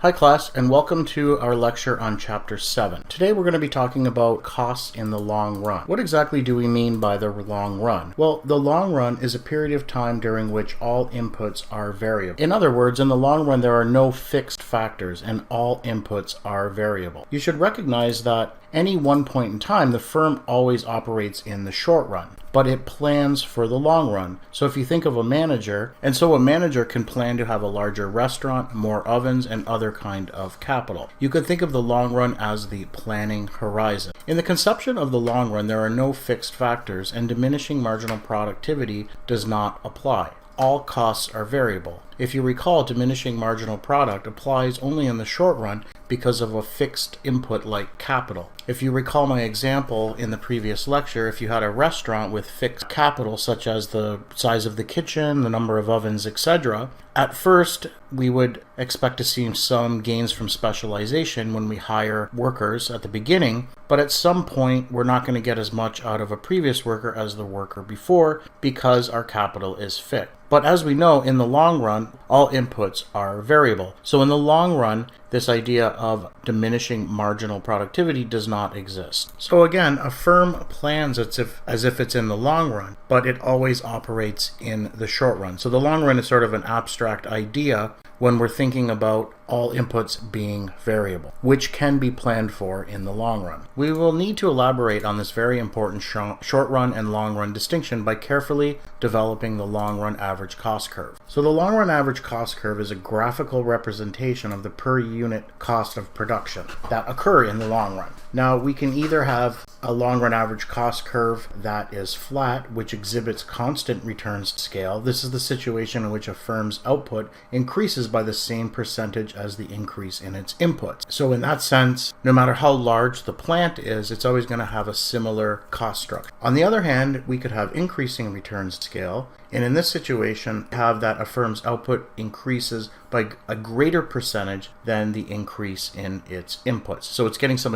Hi class, and welcome to our lecture on Chapter 7. Today we're going to be talking about costs in the long run. What exactly do we mean by the long run? Well, the long run is a period of time during which all inputs are variable. In other words, in the long run there are no fixed factors and all inputs are variable. You should recognize that any one point in time the firm always operates in the short run, but it plans for the long run. So if you think of a manager, a manager can plan to have a larger restaurant, more ovens, and other kind of capital. You could think of the long run as the planning horizon. In the conception of the long run, there are no fixed factors, and diminishing marginal productivity does not apply. All costs are variable. If you recall, diminishing marginal product applies only in the short run because of a fixed input like capital. If you recall my example in the previous lecture, if you had a restaurant with fixed capital such as the size of the kitchen, the number of ovens, etc., at first we would expect to see some gains from specialization when we hire workers at the beginning, but at some point we're not going to get as much out of a previous worker as the worker before because our capital is fixed. But as we know, in the long run, all inputs are variable. So in the long run, this idea of diminishing marginal productivity does not exist. So again, a firm plans as if it's in the long run, but it always operates in the short run. So the long run is sort of an abstract idea when we're thinking about all inputs being variable, which can be planned for in the long run. We will need to elaborate on this very important short run and long run distinction by carefully developing the long run average cost curve. So the long run average cost curve is a graphical representation of the per unit cost of production that occur in the long run. Now we can either have a long run average cost curve that is flat, which exhibits constant returns to scale. This is the situation in which a firm's output increases by the same percentage as the increase in its inputs. So in that sense, no matter how large the plant is, it's always going to have a similar cost structure. On the other hand, we could have increasing returns to scale, and in this situation, have that a firm's output increases by a greater percentage than the increase in its inputs. So it's getting some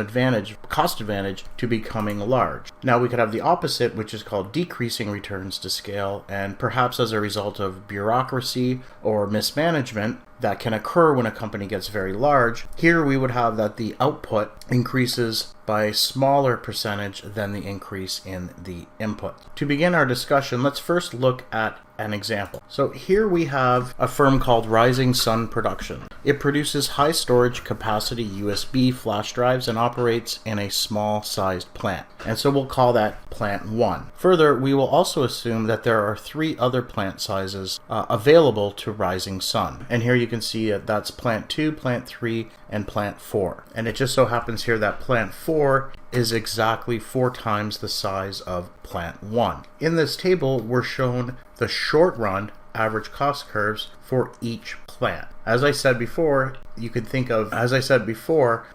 cost advantage to becoming large. Now we could have the opposite, which is called decreasing returns to scale, and perhaps as a result of bureaucracy or mismanagement that can occur when a company gets very large. Here we would have that the output increases by a smaller percentage than the increase in the input. To begin our discussion, let's first look at an example. So here we have a firm called Rising Sun Production. It produces high storage capacity USB flash drives and operates in a small sized plant. And so we'll call that plant 1. Further, we will also assume that there are 3 other plant sizes available to Rising Sun. And here you can see that that's plant 2, plant 3, and plant 4. And it just so happens here that plant 4 is exactly 4 times the size of plant 1. In this table, we're shown the short run average cost curves for each plant. As I said before,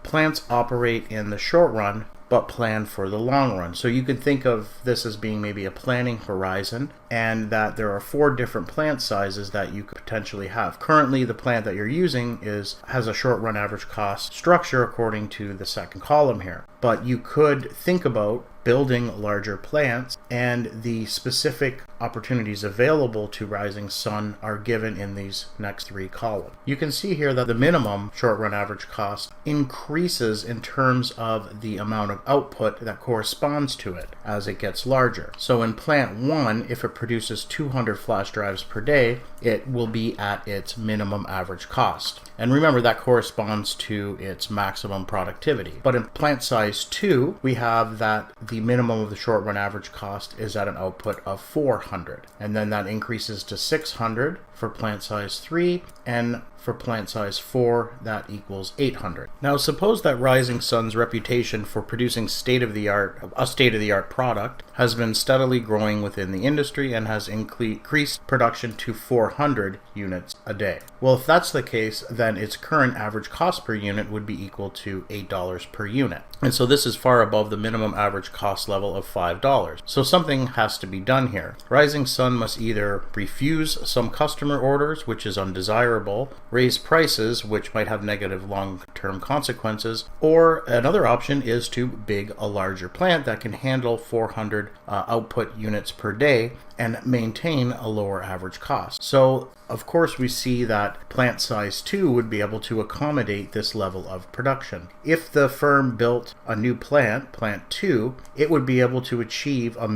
plants operate in the short run but plan for the long run. So you could think of this as being maybe a planning horizon, and that there are 4 different plant sizes that you could potentially have. Currently, the plant that you're using has a short run average cost structure according to the second column here. But you could think about building larger plants, and the specific opportunities available to Rising Sun are given in these next 3 columns. You can see here that the minimum short run average cost increases in terms of the amount of output that corresponds to it as it gets larger. So in plant 1, if it produces 200 flash drives per day, it will be at its minimum average cost. And remember, that corresponds to its maximum productivity. But in plant size 2, we have that the minimum of the short run average cost is at an output of 400. And then that increases to 600 for plant size 3, and for plant size 4, that equals 800. Now suppose that Rising Sun's reputation for producing a state-of-the-art product has been steadily growing within the industry and has increased production to 400 units a day. Well, if that's the case, then its current average cost per unit would be equal to $8 per unit. And so this is far above the minimum average cost level of $5. So something has to be done here. Rising Sun must either refuse some customer orders, which is undesirable, raise prices, which might have negative long-term consequences, or another option is to build a larger plant that can handle 400 output units per day and maintain a lower average cost. So of course we see that plant size 2 would be able to accommodate this level of production. If the firm built a new plant 2, it would be able to achieve a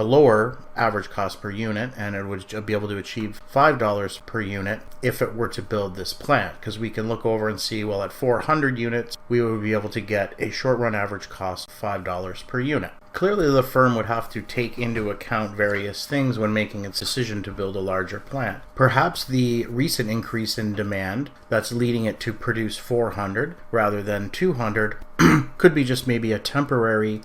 lower average cost per unit, and it would be able to achieve $5 per unit if it were to build this plant, because we can look over and see, well, at 400 units we would be able to get a short run average cost of $5 per unit. Clearly the firm would have to take into account various things when making its decision to build a larger plant. Perhaps the recent increase in demand that's leading it to produce 400 rather than 200 could be just maybe a temporary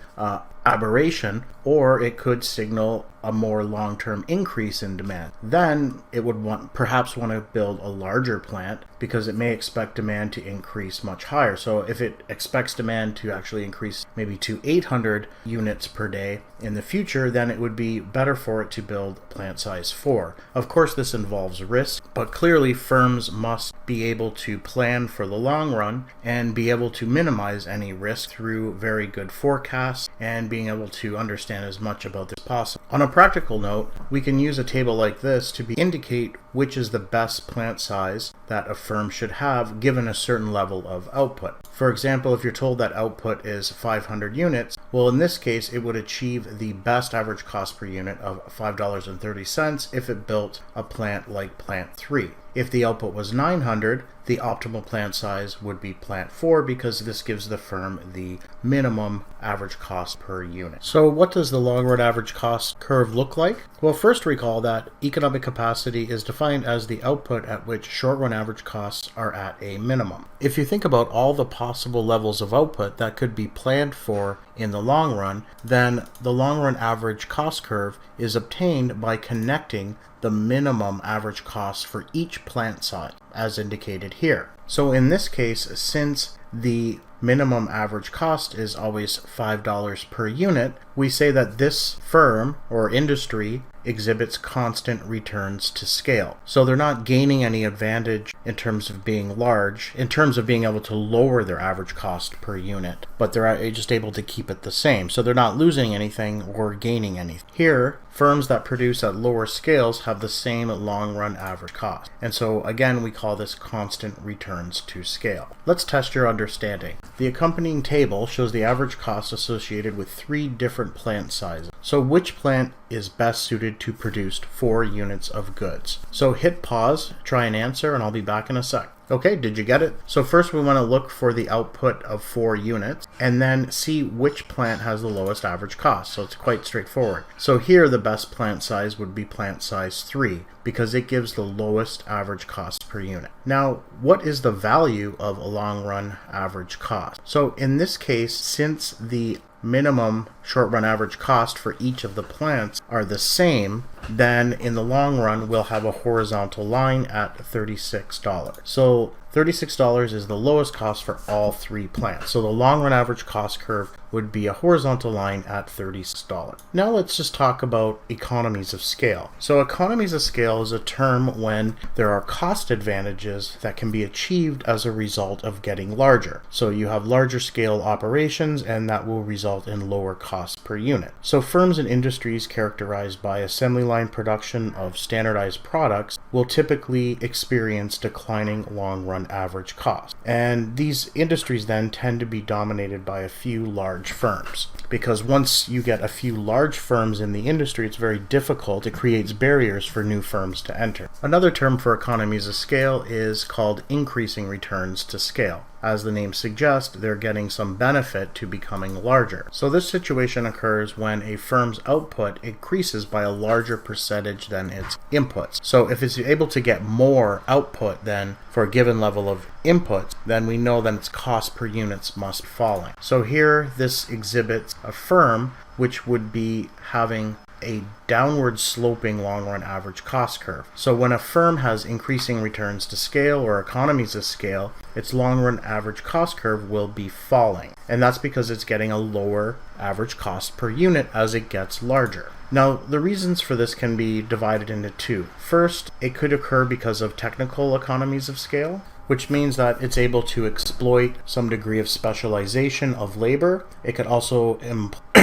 aberration, or it could signal a more long-term increase in demand. Then it would perhaps want to build a larger plant because it may expect demand to increase much higher. So if it expects demand to actually increase maybe to 800 units per day in the future, then it would be better for it to build plant size 4. Of course, this involves risk, but clearly firms must be able to plan for the long run and be able to minimize any risk through very good forecasts and being able to understand as much about this as possible. On a practical note, we can use a table like this to indicate which is the best plant size that a firm should have given a certain level of output. For example, if you're told that output is 500 units, well, in this case, it would achieve the best average cost per unit of $5.30 if it built a plant like plant 3. If the output was 900, the optimal plant size would be plant 4 because this gives the firm the minimum average cost per unit. So what does the long run average cost curve look like? Well, first recall that economic capacity is defined as the output at which short run average costs are at a minimum. If you think about all the possible levels of output that could be planned for in the long run, then the long run average cost curve is obtained by connecting the minimum average cost for each plant size, as indicated here. So in this case, since the minimum average cost is always $5 per unit, we say that this firm or industry exhibits constant returns to scale. So they're not gaining any advantage in terms of being large, in terms of being able to lower their average cost per unit, but they're just able to keep it the same. So they're not losing anything or gaining anything. Here, firms that produce at lower scales have the same long run average cost. And so again, we call this constant returns to scale. Let's test your understanding. The accompanying table shows the average cost associated with 3 different plant sizes. So which plant is best suited to produce 4 units of goods? So hit pause, try and answer, and I'll be back in a sec. Okay, did you get it? So first we want to look for the output of 4 units and then see which plant has the lowest average cost. So it's quite straightforward. So here the best plant size would be plant size 3 because it gives the lowest average cost per unit. Now, what is the value of a long run average cost? So in this case, since the minimum short run average cost for each of the plants are the same, then in the long run we'll have a horizontal line at $36. So $36 is the lowest cost for all 3 plants. So the long run average cost curve would be a horizontal line at $36. Now let's just talk about economies of scale. So economies of scale is a term when there are cost advantages that can be achieved as a result of getting larger. So you have larger scale operations and that will result in lower costs per unit. So firms and industries characterized by assembly line production of standardized products will typically experience declining long run average cost. And these industries then tend to be dominated by a few large firms, because once you get a few large firms in the industry, it's very difficult. It creates barriers for new firms to enter. Another term for economies of scale is called increasing returns to scale. As the name suggests, they're getting some benefit to becoming larger. So this situation occurs when a firm's output increases by a larger percentage than its inputs. So if it's able to get more output than for a given level of inputs, then we know that its cost per units must be falling. So here this exhibits a firm which would be having a downward sloping long run average cost curve. So when a firm has increasing returns to scale or economies of scale, its long run average cost curve will be falling. And that's because it's getting a lower average cost per unit as it gets larger. Now, the reasons for this can be divided into 2. First, it could occur because of technical economies of scale, which means that it's able to exploit some degree of specialization of labor. It could also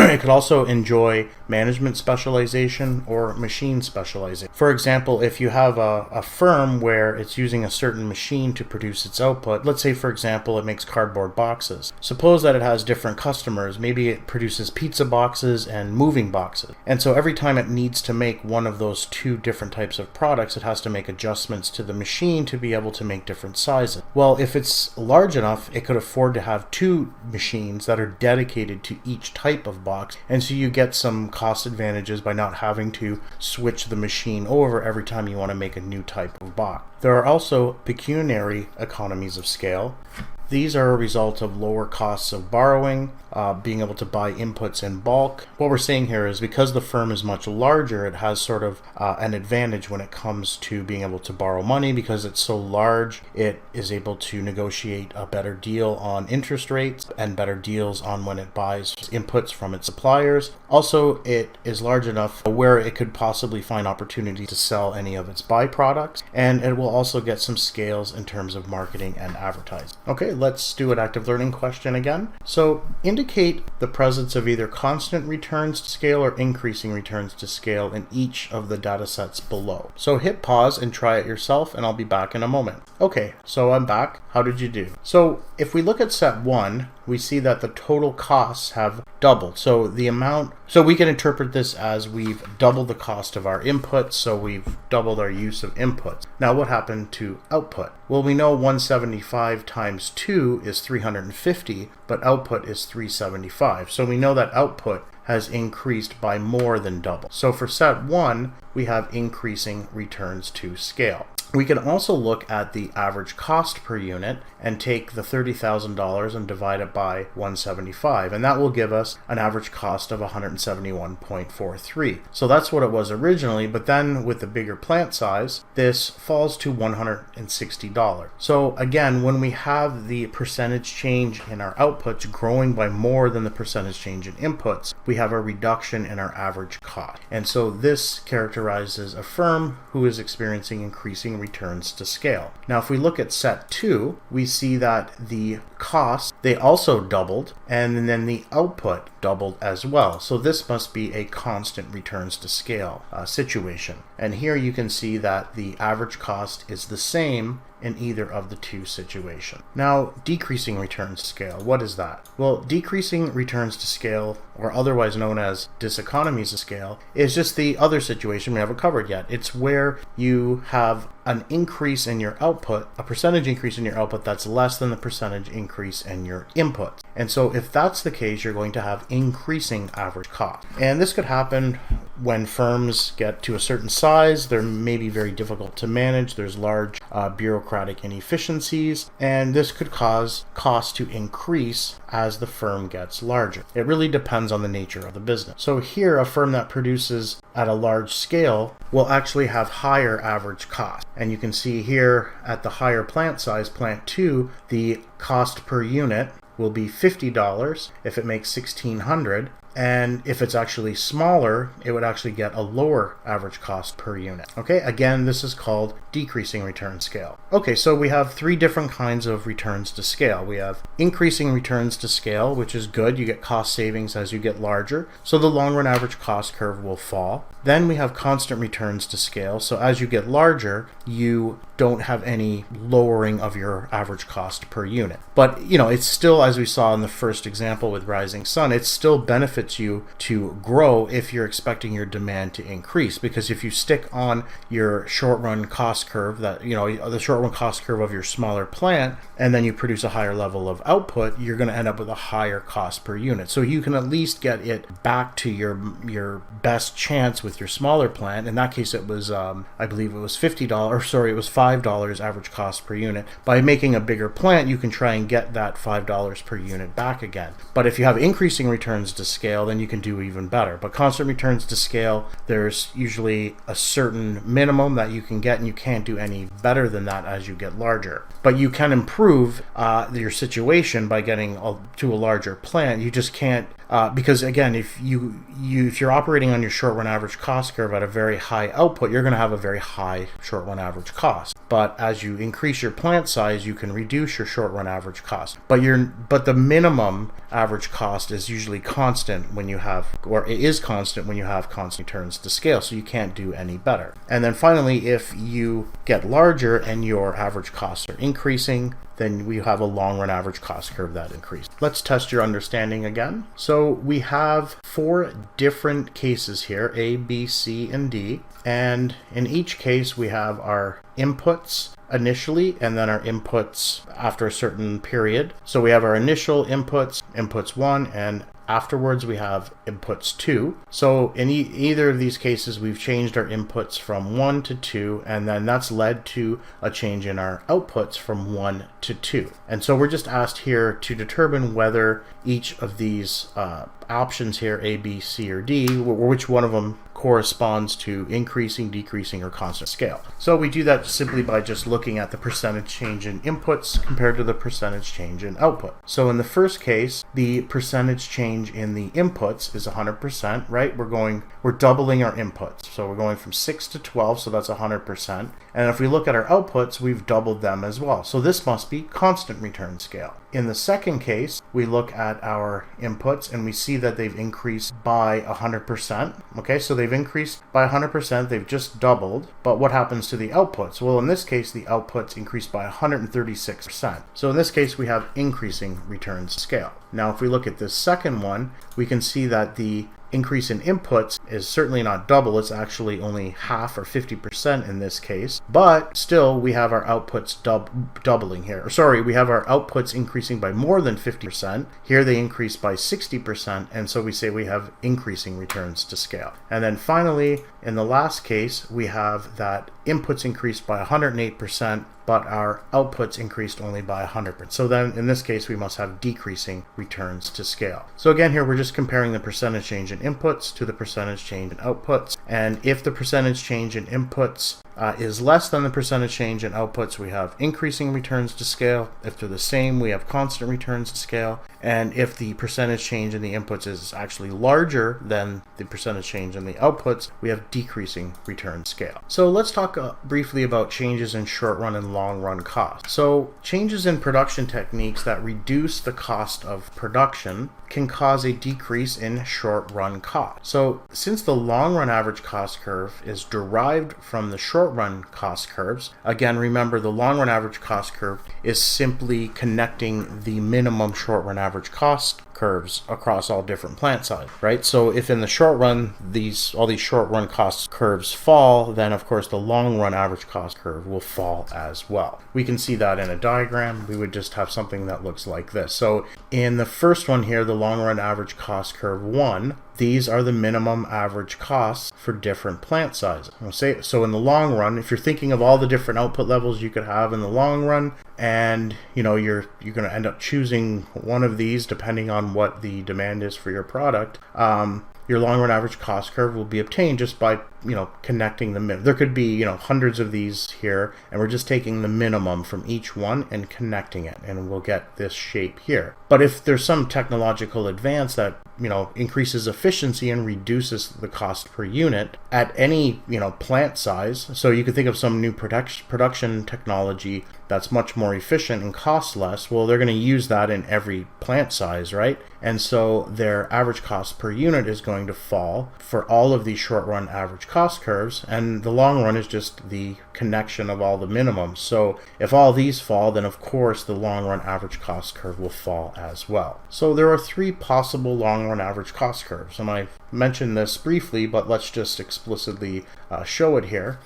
It could also enjoy management specialization or machine specialization. For example, if you have a firm where it's using a certain machine to produce its output, let's say for example it makes cardboard boxes. Suppose that it has different customers. Maybe it produces pizza boxes and moving boxes. And so every time it needs to make one of those two different types of products, it has to make adjustments to the machine to be able to make different sizes. Well, if it's large enough, it could afford to have two machines that are dedicated to each type of box. And so you get some cost advantages by not having to switch the machine over every time you want to make a new type of box. There are also pecuniary economies of scale. These are a result of lower costs of borrowing, being able to buy inputs in bulk. What we're saying here is because the firm is much larger, it has sort of an advantage when it comes to being able to borrow money. Because it's so large, it is able to negotiate a better deal on interest rates and better deals on when it buys inputs from its suppliers. Also, it is large enough where it could possibly find opportunities to sell any of its byproducts, and it will also get some scales in terms of marketing and advertising. Okay, let's do an active learning question again. So indicate the presence of either constant returns to scale or increasing returns to scale in each of the data sets below. So hit pause and try it yourself, and I'll be back in a moment. Okay, so I'm back. How did you do? So if we look at set 1, we see that the total costs have doubled. So we can interpret this as we've doubled the cost of our inputs, so we've doubled our use of inputs. Now what happened to output? Well, we know 175 times 2 is 350, but output is 375. So we know that output has increased by more than double. So for set 1, we have increasing returns to scale. We can also look at the average cost per unit and take the $30,000 and divide it by 175, and that will give us an average cost of 171.43. So that's what it was originally, but then with the bigger plant size, this falls to $160. So again, when we have the percentage change in our outputs growing by more than the percentage change in inputs, we have a reduction in our average cost. And so this characterizes a firm who is experiencing increasing returns to scale. Now, if we look at set 2, we see that the costs, they also doubled, and then the output doubled as well. So this must be a constant returns to scale situation. And here you can see that the average cost is the same in either of the two situations. Now, decreasing returns to scale, what is that? Well, decreasing returns to scale, or otherwise known as diseconomies of scale, is just the other situation we haven't covered yet. It's where you have an increase in your output, a percentage increase in your output that's less than the percentage increase in your inputs. And so if that's the case, you're going to have increasing average cost. And this could happen when firms get to a certain size. They're maybe very difficult to manage. There's large bureaucratic inefficiencies, and this could cause costs to increase as the firm gets larger. It really depends on the nature of the business. So here, a firm that produces at a large scale will actually have higher average cost. And you can see here at the higher plant size, plant 2, the cost per unit will be $50 if it makes 1,600. And if it's actually smaller, it would actually get a lower average cost per unit. Okay, again, this is called decreasing return scale. Okay, so we have 3 different kinds of returns to scale. We have increasing returns to scale, which is good. You get cost savings as you get larger, so the long run average cost curve will fall. Then we have constant returns to scale. So as you get larger, you don't have any lowering of your average cost per unit. But, it's still, as we saw in the first example with Rising Sun, it still benefits you to grow if you're expecting your demand to increase. Because if you stick on your short run cost curve, that, the short run cost curve of your smaller plant, and then you produce a higher level of output, you're going to end up with a higher cost per unit. So you can at least get it back to your best chance with your smaller plant. In that case, it was, I believe it was $5 average cost per unit. By making a bigger plant, you can try and get that $5 per unit back again. But if you have increasing returns to scale, then you can do even better. But constant returns to scale, there's usually a certain minimum that you can get, and you can't do any better than that as you get larger. But you can improve your situation by getting to a larger plant. You just can't because again, if you're operating on your short run average cost curve at a very high output, you're going to have a very high short run average cost. But as you increase your plant size, you can reduce your short run average cost. But the minimum average cost is usually constant when you have, or it is constant when you have constant returns to scale. So you can't do any better. And then finally, if you get larger and your average costs are increasing, then we have a long run average cost curve that increases. Let's test your understanding again. So we have 4 different cases here, A, B, C, and D. And in each case, we have our inputs initially and then our inputs after a certain period. So we have our initial inputs, inputs 1, and afterwards we have inputs 2. So in either of these cases, we've changed our inputs from 1 to 2, and then that's led to a change in our outputs from 1 to 2. And so we're just asked here to determine whether each of these options here, A, B, C, or D, which one of them corresponds to increasing, decreasing, or constant scale. So we do that simply by just looking at the percentage change in inputs compared to the percentage change in output. So in the first case, the percentage change in the inputs is 100%, right? We're doubling our inputs. So we're going from 6 to 12, so that's 100%. And if we look at our outputs, we've doubled them as well. So this must be constant return scale. In the second case, we look at our inputs and we see that they've increased by 100%. Okay, so they've increased by 100%, they've just doubled. But what happens to the outputs? Well, in this case, the outputs increased by 136%. So in this case, we have increasing returns scale. Now, if we look at this second one, we can see that the increase in inputs is certainly not double, it's actually only half or 50% in this case, but still we have our outputs doubling here. Or sorry, we have our outputs increasing by more than 50%. Here they increase by 60%, and so we say we have increasing returns to scale. And then finally, in the last case, we have that inputs increased by 108%, but our outputs increased only by 100%. So then in this case, we must have decreasing returns to scale. So again, here we're just comparing the percentage change in inputs to the percentage change in outputs. And if the percentage change in inputs is less than the percentage change in outputs, we have increasing returns to scale. If they're the same, we have constant returns to scale. And if the percentage change in the inputs is actually larger than the percentage change in the outputs, we have decreasing return scale. So let's talk briefly about changes in short run and long run costs. So changes in production techniques that reduce the cost of production can cause a decrease in short run cost. So since the long run average cost curve is derived from the short run cost curves, again, remember the long run average cost curve is simply connecting the minimum short run average cost curves across all different plant sizes, right? So if in the short run all these short run cost curves fall, then of course the long run average cost curve will fall as well. We can see that in a diagram. We would just have something that looks like this. So in the first one here, the long run average cost curve 1, these are the minimum average costs for different plant sizes. So in the long run, if you're thinking of all the different output levels you could have in the long run, and you're going to end up choosing one of these depending on what the demand is for your product, your long run average cost curve will be obtained just by connecting the minimum. There could be hundreds of these here, and we're just taking the minimum from each one and connecting it, and we'll get this shape here. But if there's some technological advance that increases efficiency and reduces the cost per unit at any plant size, so you could think of some new production technology that's much more efficient and costs less, well, they're going to use that in every plant size, right? And so their average cost per unit is going to fall for all of these short run average cost curves, and the long run is just the connection of all the minimums. So if all these fall, then of course the long run average cost curve will fall as well. So there are 3 possible long run average cost curves, and I've mentioned this briefly, but let's just explicitly show it here.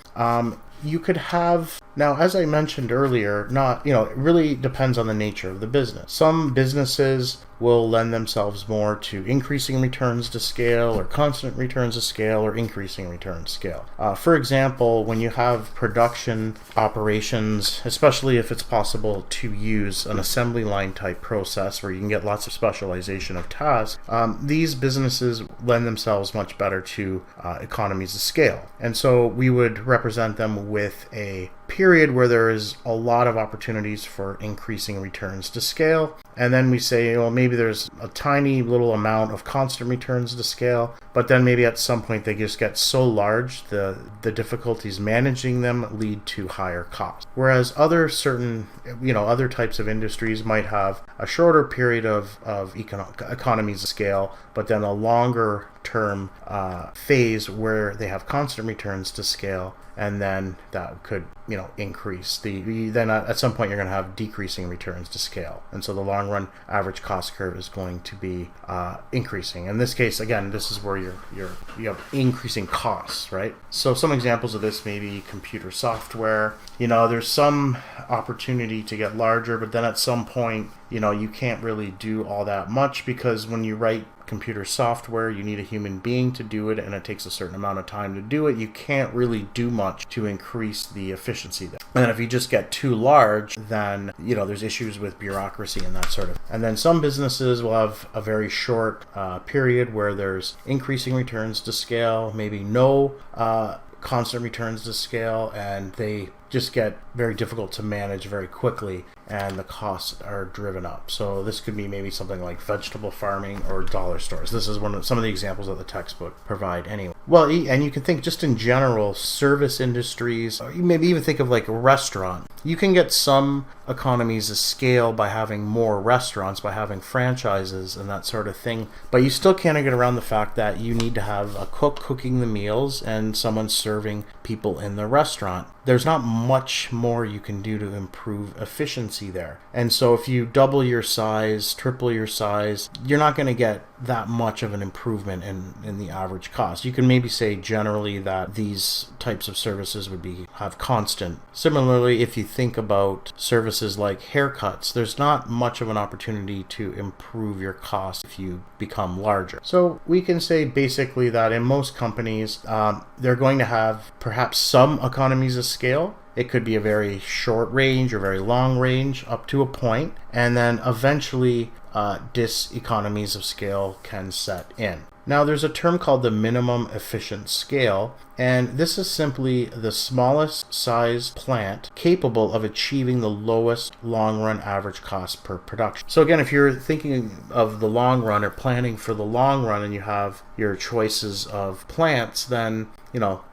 You could have, now as I mentioned earlier, it really depends on the nature of the business. Some businesses will lend themselves more to increasing returns to scale, or constant returns to scale, or increasing returns to scale. For example, when you have production operations, especially if it's possible to use an assembly line type process where you can get lots of specialization of tasks, these businesses lend themselves much better to economies of scale. And so we would represent them with a period where there is a lot of opportunities for increasing returns to scale. And then we say, well, maybe there's a tiny little amount of constant returns to scale, but then maybe at some point they just get so large, the difficulties managing them lead to higher costs. Whereas other types of industries might have a shorter period of economies of scale, but then a longer term phase where they have constant returns to scale, and then that could increase then at some point you're going to have decreasing returns to scale, and so the long run average cost curve is going to be increasing. In this case, again, this is where you have increasing costs, right? So some examples of this may be computer software. There's some opportunity to get larger, but then at some point you can't really do all that much, because when you write computer software, you need a human being to do it, and it takes a certain amount of time to do it. You can't really do much to increase the efficiency there. And if you just get too large, then there's issues with bureaucracy and that sort of. And then some businesses will have a very short period where there's increasing returns to scale, maybe no constant returns to scale, and they just get very difficult to manage very quickly, and the costs are driven up. So this could be maybe something like vegetable farming or dollar stores. This is some of the examples that the textbook provide anyway. Well, and you can think just in general, service industries, or you maybe even think of like a restaurant. You can get some economies of scale by having more restaurants, by having franchises and that sort of thing, but you still can't get around the fact that you need to have a cook cooking the meals and someone serving people in the restaurant. There's not much more you can do to improve efficiency there. And so if you double your size, triple your size, you're not going to get that much of an improvement in the average cost. You can maybe say generally that these types of services would have constant. Similarly, if you think about services like haircuts, there's not much of an opportunity to improve your cost if you become larger. So we can say basically that in most companies, they're going to have perhaps some economies of scale. It could be a very short range or very long range up to a point, and then eventually diseconomies of scale can set in. Now there's a term called the minimum efficient scale, and this is simply the smallest size plant capable of achieving the lowest long run average cost per production. So again, if you're thinking of the long run or planning for the long run and you have your choices of plants, then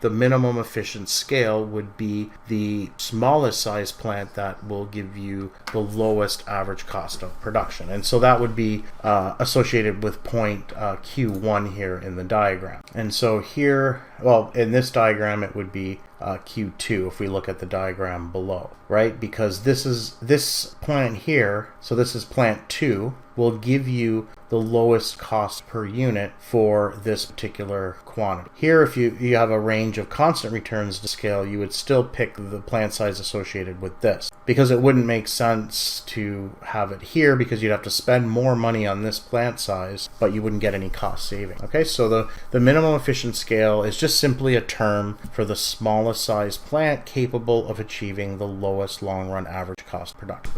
the minimum efficient scale would be the smallest size plant that will give you the lowest average cost of production. And so that would be associated with point Q1 here in the diagram. And so here, well, in this diagram, it would be Q2 if we look at the diagram below, right? Because this plant here, so this is plant 2, will give you the lowest cost per unit for this particular quantity. Here, if you have a range of constant returns to scale, you would still pick the plant size associated with this, because it wouldn't make sense to have it here because you'd have to spend more money on this plant size, but you wouldn't get any cost saving. Okay, so the minimum efficient scale is just simply a term for the smallest size plant capable of achieving the lowest long run average cost production.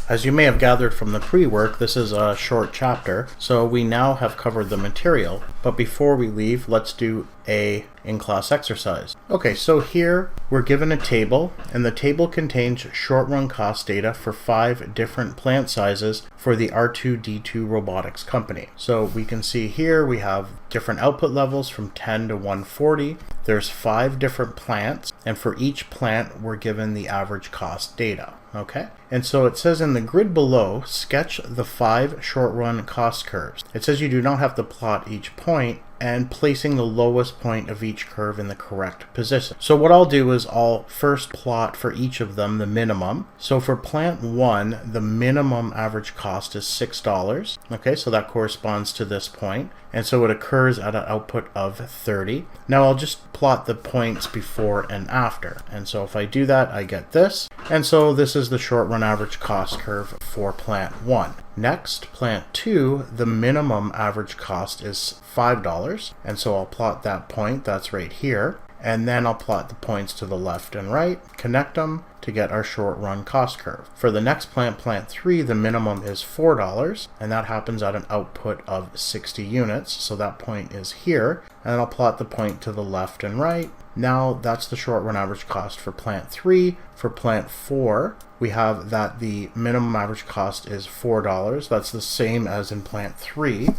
As you may have gathered from the pre-work, this is a short chapter, so we now have covered the material, but before we leave, let's do a in-class exercise. Okay, so here we're given a table, and the table contains short-run cost data for 5 different plant sizes for the R2D2 robotics company. So we can see here we have different output levels from 10 to 140. There's 5 different plants, and for each plant we're given the average cost data. Okay, and so it says in the grid below, sketch the 5 short-run cost curves. It says you do not have to plot each point, and placing the lowest point of each curve in the correct position. So what I'll do is I'll first plot for each of them the minimum. So for plant 1, the minimum average cost is $6. Okay, so that corresponds to this point. And so it occurs at an output of 30. Now I'll just plot the points before and after. And so if I do that, I get this. And so this is the short run average cost curve for plant 1. Next, plant 2, the minimum average cost is $5. And so I'll plot that point, that's right here. And then I'll plot the points to the left and right, connect them to get our short run cost curve. For the next plant, plant 3, the minimum is $4, and that happens at an output of 60 units. So that point is here, and I'll plot the point to the left and right. Now that's the short run average cost for plant 3. For plant 4, we have that the minimum average cost is $4. That's the same as in plant 3.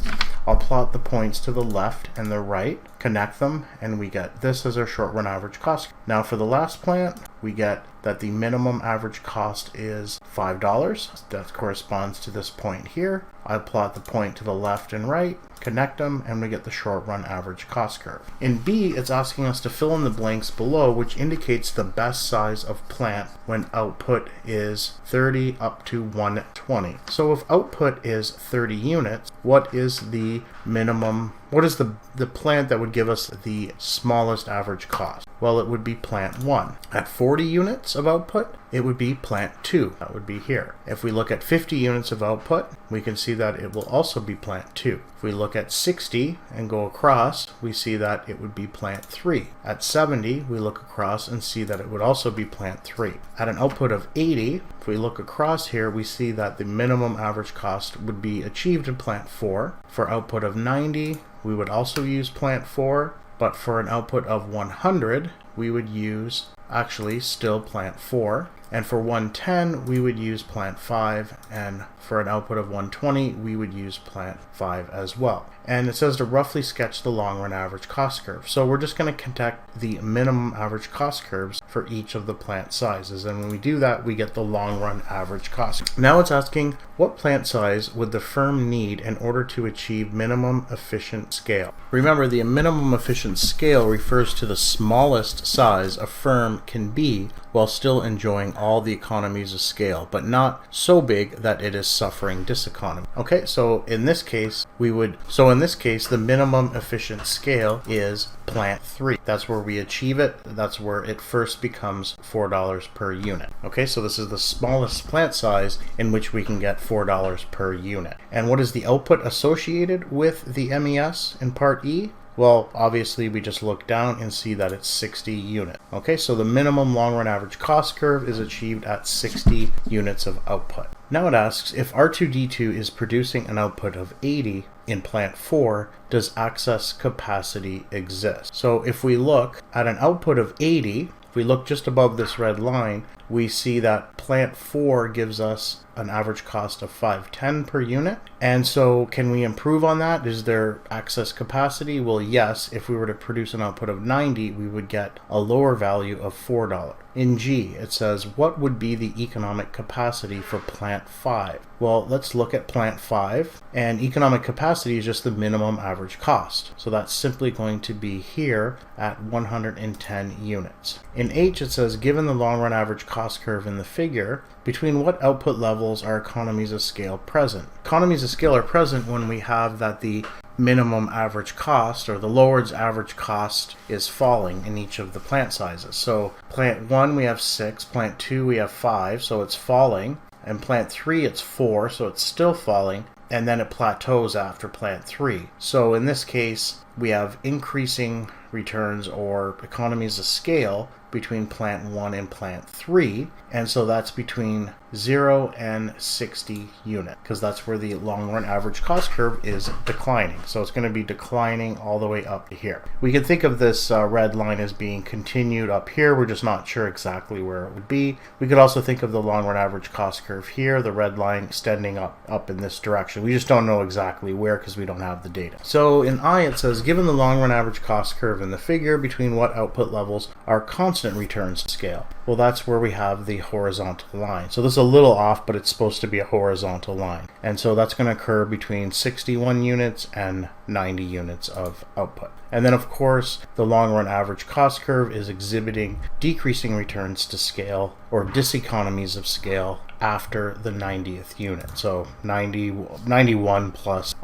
I'll plot the points to the left and the right, connect them, and we get this as our short run average cost. Now for the last plant, we get that the minimum average cost is $5. That corresponds to this point here. I plot the point to the left and right, connect them, and we get the short run average cost curve. In B, it's asking us to fill in the blanks below, which indicates the best size of plant when output is 30 up to 120. So if output is 30 units, what is the minimum? What is the plant that would give us the smallest average cost? Well, it would be plant 1. At 40 units of output, it would be plant 2. That would be here. If we look at 50 units of output, we can see that it will also be plant 2. If we look at 60 and go across, we see that it would be plant 3. At 70, we look across and see that it would also be plant 3. At an output of 80, if we look across here, we see that the minimum average cost would be achieved in plant 4. For output of 90, we would also use plant 4, but for an output of 100, we would use actually still plant 4. And for 110, we would use plant 5, and for an output of 120, we would use plant 5 as well. And it says to roughly sketch the long run average cost curve. So we're just going to conduct the minimum average cost curves for each of the plant sizes. And when we do that, we get the long run average cost. Now it's asking, what plant size would the firm need in order to achieve minimum efficient scale? Remember, the minimum efficient scale refers to the smallest size a firm can be while still enjoying all the economies of scale, but not so big that it is suffering diseconomy. Okay, so in this case, the minimum efficient scale is plant 3. That's where we achieve it. That's where it first becomes $4 per unit. Okay, so this is the smallest plant size in which we can get $4 per unit. And what is the output associated with the MES in part E? Well, obviously we just look down and see that it's 60 units. Okay, so the minimum long run average cost curve is achieved at 60 units of output. Now it asks, if R2D2 is producing an output of 80 in plant 4, does excess capacity exist? So if we look at an output of 80, if we look just above this red line, we see that plant 4 gives us an average cost of $5.10 per unit. And so can we improve on that? Is there excess capacity? Well, yes. If we were to produce an output of 90, we would get a lower value of $4. In G, it says, what would be the economic capacity for plant 5? Well, let's look at plant 5, and economic capacity is just the minimum average cost. So that's simply going to be here at 110 units. In H, it says, given the long run average cost curve in the figure, between what output levels are economies of scale present? Economies of scale are present when we have that the minimum average cost, or the lowered average cost, is falling in each of the plant sizes. So plant 1 we have 6, plant 2 we have 5, so it's falling, and plant 3 it's 4, so it's still falling, and then it plateaus after plant 3. So in this case, we have increasing returns or economies of scale between plant 1 and plant 3, and so that's between 0 and 60 units, because that's where the long run average cost curve is declining. So it's going to be declining all the way up to here. We can think of this red line as being continued up here. We're just not sure exactly where it would be. We could also think of the long run average cost curve here, the red line extending up in this direction. We just don't know exactly where because we don't have the data. So in I, it says, given the long run average cost curve in the figure, between what output levels are constant returns scale? Well, that's where we have the horizontal line. So this is a little off, but it's supposed to be a horizontal line. And so that's going to occur between 61 units and 90 units of output. And then, of course, the long run average cost curve is exhibiting decreasing returns to scale, or diseconomies of scale, after the 90th unit. So 91 plus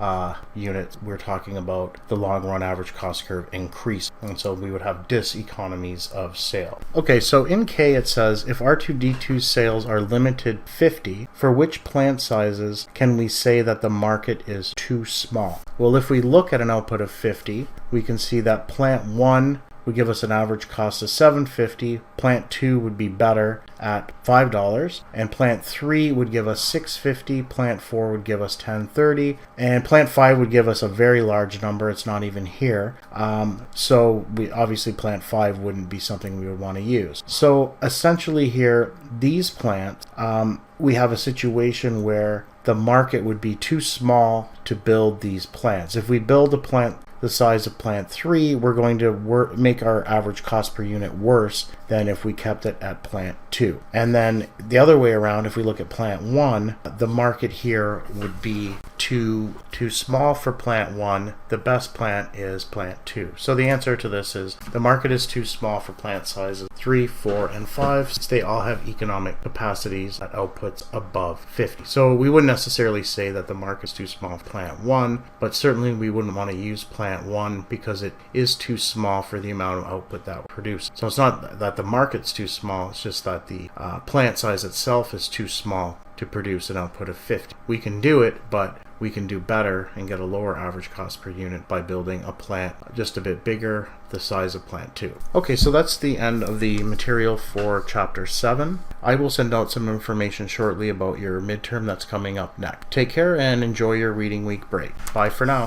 units, we're talking about the long run average cost curve increase. And so we would have diseconomies of scale. Okay, so in K it says, if R2D2 sales are limited 50, for which plant sizes can we say that the market is too small? Well, if we look at an output of 50, we can see that plant 1 would give us an average cost of $7.50. Plant 2 would be better at $5, and plant 3 would give us $6.50. Plant 4 would give us $10.30, and plant 5 would give us a very large number. It's not even here. So we obviously plant 5 wouldn't be something we would want to use. So essentially here, these plants, we have a situation where the market would be too small to build these plants. If we build a plant the size of plant 3, we're going to make our average cost per unit worse than if we kept it at plant 2. And then the other way around, if we look at plant 1, the market here would be too small for plant 1. The best plant is plant 2. So the answer to this is the market is too small for plant sizes 3, 4, and 5, since they all have economic capacities at outputs above 50. So we wouldn't necessarily say that the market is too small for plant 1, but certainly we wouldn't want to use plant 1 because it is too small for the amount of output that we produce. So it's not that the market's too small, it's just that the plant size itself is too small to produce an output of 50. We can do it, but we can do better and get a lower average cost per unit by building a plant just a bit bigger, the size of plant 2. Okay, so that's the end of the material for chapter 7. I will send out some information shortly about your midterm that's coming up next. Take care and enjoy your reading week break. Bye for now.